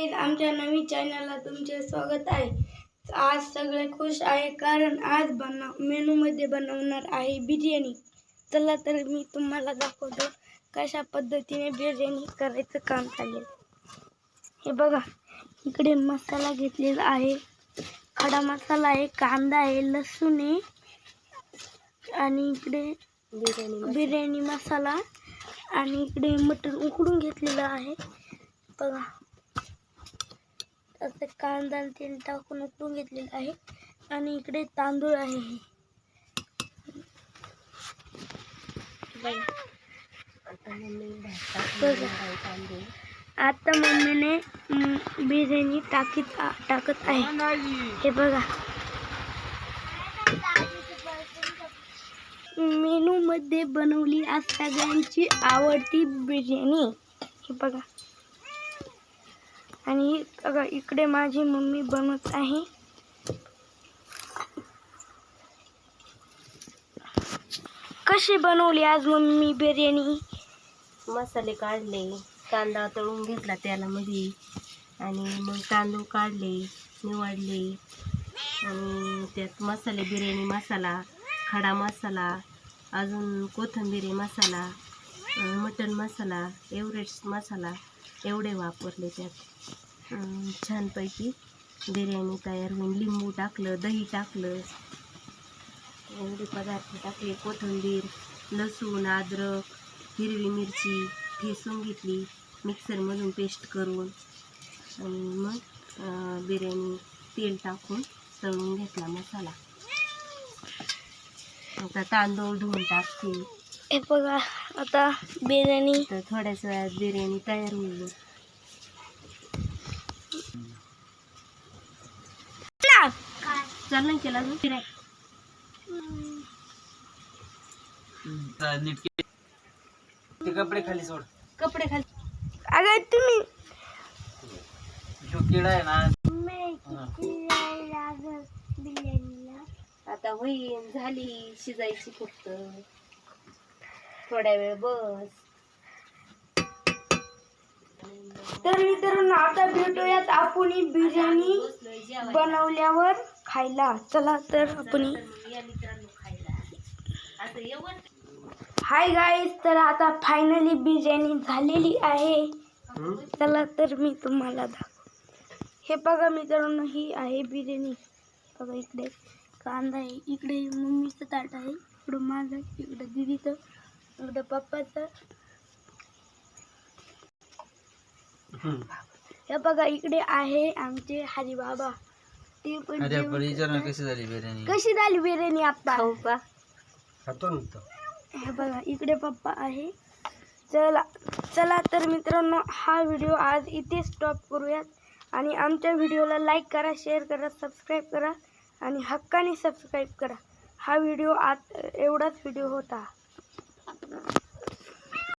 Guys, आमच्या नवीन चॅनलला तुमचे स्वागत आहे। आज सगळे खुश आहे कारण आज मेनूमध्ये बनवणार आहे बिर्याणी। चला तर मी तुम्हाला दाखवतो कशा पद्धतीने बिर्याणी करायचं काम चालेल। हे बघा, इकडे मसाला घेतलेला आहे, खडा मसाला आहे, कांदा आहे, लसूण आहे आणि इकडे बिर्याणी मसाला आणि इकडे मटण उकडून घेतलेलं आहे। बघा, असं कांदा आणि तेल टाकून उकडून घेतलेलं आहे आणि इकडे तांदूळ आहे। आता मम्मीने बिर्याणी टाकत आहे। हे बघा, मेनू मध्ये बनवली आज सगळ्यांची आवडती बिर्याणी। हे बघा, आणि बघा इकडे माझी मम्मी बनवत आहे। कशी बनवली आज मम्मी बिर्याणी? मसाले काढले, कांदा तळून घेतला तेलामध्ये आणि मग तांदूळ काढले, निवडले आणि त्यात मसाले, बिर्याणी मसाला, खडा मसाला, अजून कोथिंबीर मसाला, मटन मसाला, एव्हरेस्ट मसाला एवढे वापरले। त्यात छानपैकी बिर्याणी तयार होईल। लिंबू टाकलं, दही टाकलं, एवढे पदार्थ टाकले। कोथिंबीर, लसूण, अद्रक, हिरवी मिरची ठेचून घेतली मिक्सरमधून पेस्ट करून आणि मग बिर्याणी तेल टाकून तळून घेतला मसाला। आता तांदूळ धुवून टाकते। हे बघा, आता बिर्याणी तर थोड्याच वेळात बिर्याणी तयार होईल। चालू केला फिराय ते कपडे खाली सोड, कपडे खाली। अगं तुम्ही जो किडा आहे ना, आता होईल, झाली शिजायची, फक्त थोड्या वेळ बस। तर मित्रांनो, आता भेटूयात आपण बिर्याणी बनवल्यावर खायला। चला तर आपण हाय गाईज, तर आता फायनली बिर्याणी झालेली आहे। चला तर मी तुम्हाला दाखवतो। हे बघा मित्रांनो, ही आहे बिर्याणी। बघा, इकडे कांदा आहे, इकडे मम्मीचं ताट आहे, इकडं माझं, इकडं दीदीचं, इकडं पप्पाचं। हे बघा, इकडे आहे आमचे हरिबाबा, ते पण कशी झाली बिर्याणी आता खातो ना। हे बघा, इकडे पप्पा आहे। चला तर मित्रांनो, हा व्हिडिओ आज इथे स्टॉप करूयात आणि आमच्या व्हिडिओला लाईक करा, शेअर करा, सबस्क्राईब करा आणि हक्काने सबस्क्राईब करा। हा व्हिडिओ आज एवढाच व्हिडिओ होता।